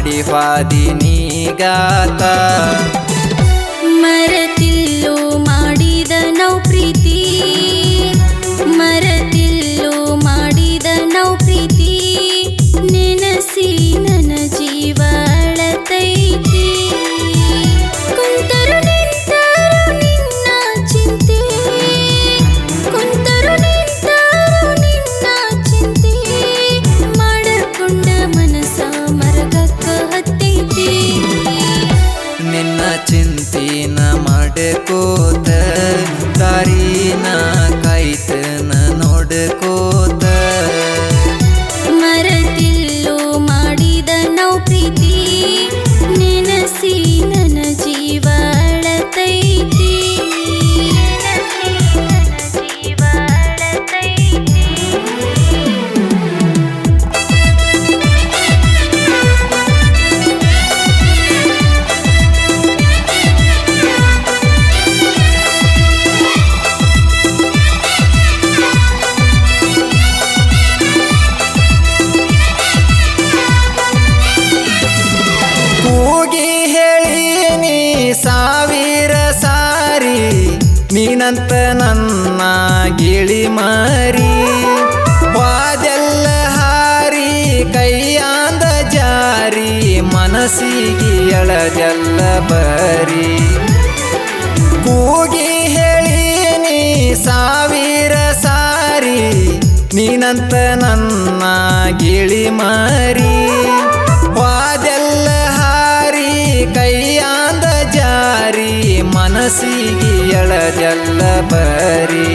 ಮಾಡಿ ಹಾದಿ ನೀಗಾತ ಮರತಿಲ್ಲೋ ಮಾಡಿದ ನಾವು ಪ್ರೀತಿ ಮರತಿಲ್ಲೋ ಮಾಡಿದ ನಾವು ಪ್ರೀತಿ ನೆನಸಿ ನನ್ನ ಜೀವ ಅಳತೈತಿ ಕುಂತರು ನಿಂತರು ನಿನ್ನ ಚಿಂತೆ ಕುಂತರು ನಿಂತರು ನಿನ್ನ ಚಿಂತೆ ಮಾಡಕೊಂಡ ಮನಸ ಮರಗಕ್ಕ ಹತ್ತೈತಿ ನಿನ್ನ ಚಿಂತಿನ ಮಾಡ್ಕೋತ ದಾರಿನ ಕಾಯ್ತನ ನೋಡ್ಕೋತ ಮರತಿಲ್ಲೋ ಮಾಡಿದ ನಾವು ಪ್ರೀತಿ ನೆನಸಿ ನನ್ನ ಜೀವ ಅಳತೈತಿ ಜೀವ ಅಳತೈತಿ ಕೂಗಿ ಹೇಳಿನಿ ಸಾವಿರ ಸಾರಿ ನೀನಂತ ನನ್ನ ಗಿಳಿ ಮಾರಿ ವಾದೆಲ್ಲ ಹಾರಿ ಕೈಯಾಂದ ಜಾರಿ ಮನಸ್ಸಿಗೆ ಎಳದೆಲ್ಲ ಬರಿ ಕೂಗಿ ಹೇಳಿನಿ ಸಾವಿರ ಸಾರಿ ನೀನಂತ ನನ್ನ ಗಿಳಿ ಮಾರಿ ವಾದೆಲ್ಲ ಹಾರಿ ಕೈಯಾಂದ ಜಾರಿ ಮನಸ್ಸಿಗೆ ಎಳದೆಲ್ಲ ಬರಿ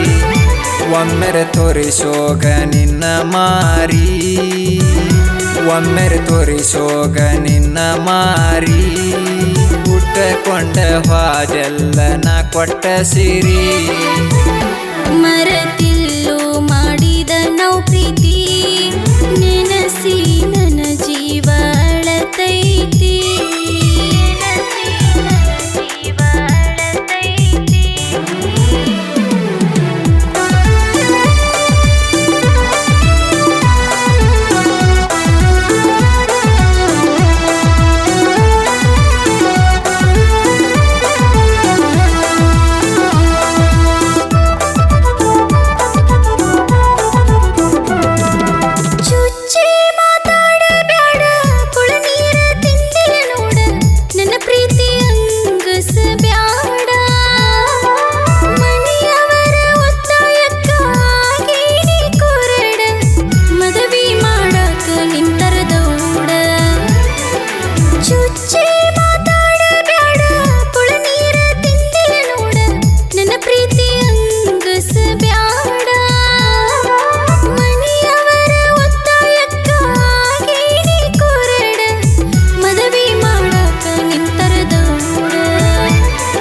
ಒಮ್ಮೆರೆ ತೋರಿಸೋಗ ನಿನ್ನ ಮಾರಿ ಒಮ್ಮೆರೆ ತೋರಿಸೋಗ ನಿನ್ನ ಮಾರಿ ಉಟ್ಟಕೊಂಡ ಹಾದೆಲ್ಲ ನಾ ಕೊಟ್ಟ ಸಿರಿ ಮರತಿಲ್ಲೋ ಮಾಡಿದ ನಾವು ಪ್ರೀತಿ ನೆನಸಿ ನನ್ನ ಜೀವ ಅಳತೈತಿ ಜೀವ ಅಳತೈತಿ ಚುಚ್ಚಿ ಮಾತಾಡಬ್ಯಾಡ ಕುಳ ನೀರ ತಿಂದಿಲ್ಲ ನೋಡ ನನ್ನ ಪ್ರೀತಿ ಅಂಗಸಬ್ಯಾಡ ಮನೆಯವರ ಒತ್ತಾಯಕ್ಕಾಗಿ ನೀ ಕೊರಡ ಮದುವೆ ಮಾಡಾಕ ನಿಂತರ ದೌಡ ಚುಚ್ಚಿ ಮಾತಾಡಬ್ಯಾಡ ಕುಳ ನೀರ ತಿಂದಿಲ್ಲ ನೋಡ ನನ್ನ ಪ್ರೀತಿ ಅಂಗಸಬ್ಯಾಡ ಮನೆಯವರ ಒತ್ತಾಯಕ್ಕಾಗಿ ನೀ ಕೊರಡ ಮದುವೆ ಮಾಡಾಕ ನಿಂತರ ದೌಡ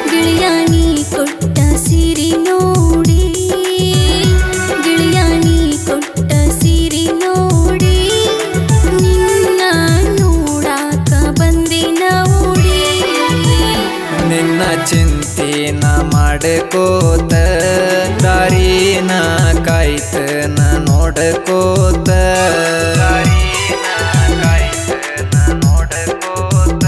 ಗಿಳಿಯಾನಿ ಕೊಟ್ಟ ಸಿರಿ ನೋಡಿ ಗಿಳಿಯಾನಿ ಕೊಟ್ಟ ಸಿರಿ ನೋಡಿ ನಿನ್ನ ನೋಡಾಕ ಬಂದಿನ ಓಡಿ ನಿನ್ನ ಚಿಂತಿನ ಮಾಡ್ಕೋತ ದಾರಿನ ಕಾಯ್ತನ ನೋಡ್ಕೋತ ದಾರಿನ ಕಾಯ್ತನ ನೋಡ್ಕೋತ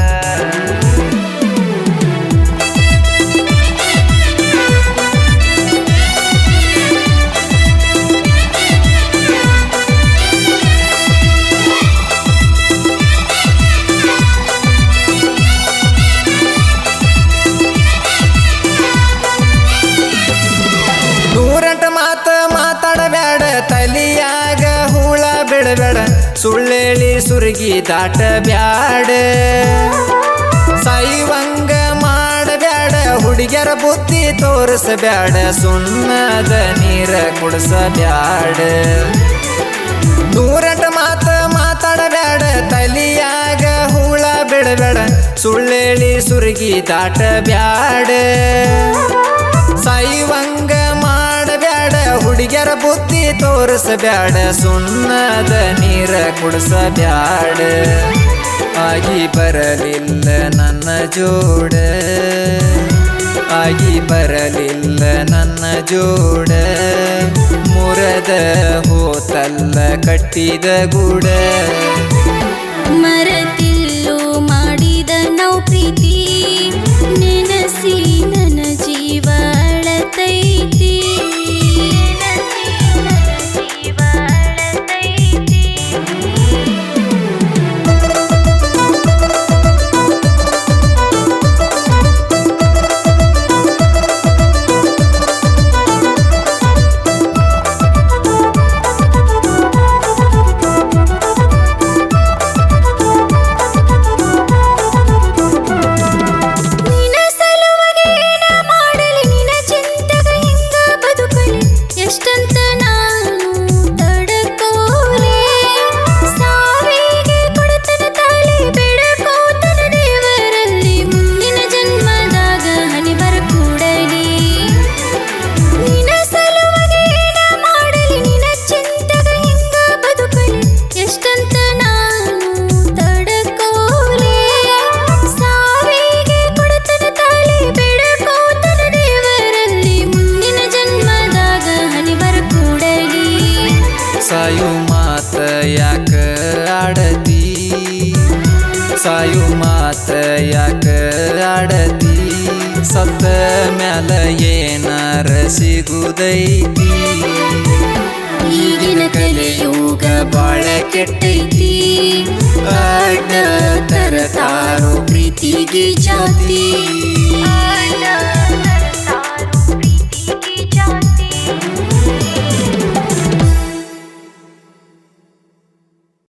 ನೂರೆಂಟ ಮಾತಾಡಬೇಡ ತಲಿಯಾಗ ಹುಳ ಬಿಡಬೇಡ ಸುಳ್ಳೇಳಿ ಸುರುಗಿ ದಾಟ ಬ್ಯಾಡ ಸಾಯುವಂಗ ಮಾಡಬ್ಯಾಡ ಹುಡುಗ್ಯರ ಬುದ್ಧಿ ತೋರಿಸಬ್ಯಾಡ ಸುಣ್ಣದ ನೀರ ಕುಡಿಸಬ್ಯಾಡ ನೂರೆಂಟ ಮಾತಾಡಬೇಡ ತಲಿಯಾಗ ಹುಳ ಬಿಡಬೇಡ ಸುಳ್ಳೇಳಿ ಸುರುಗಿ ದಾಟ ಬ್ಯಾಡ ಸಾಯುವಂಗ ಮಾಡಬ್ಯಾಡ ಹುಡುಗ್ಯರ ಬುದ್ಧಿ ತೋರಿಸಬ್ಯಾಡ ಸುಣ್ಣದ ನೀರ ಕುಡಿಸಬ್ಯಾಡ ಆಗಿ ಬರಲಿಲ್ಲ ನನ್ನ ಜೋಡ ಆಗಿ ಬರಲಿಲ್ಲ ನನ್ನ ಜೋಡ ಮುರದ ಹೋತಲ್ಲ ಕಟ್ಟಿದ ಗೂಡ ಮರತಿಲ್ಲೋ ಸಾಯು ಮಾತ ಯಾಕ ಆಡತಿ ಸತ್ತ ಮ್ಯಾಲ ಏನಾರ ಸಿಗುದೈತಿ ಈಗಿನ ಕಲಿಯುಗ ಬಾಳ ಕೆಟ್ಟೈತಿ ಅಡ್ಡ ತರತಾರೋ ಪ್ರೀತಿಗೆ ಜಾತಿ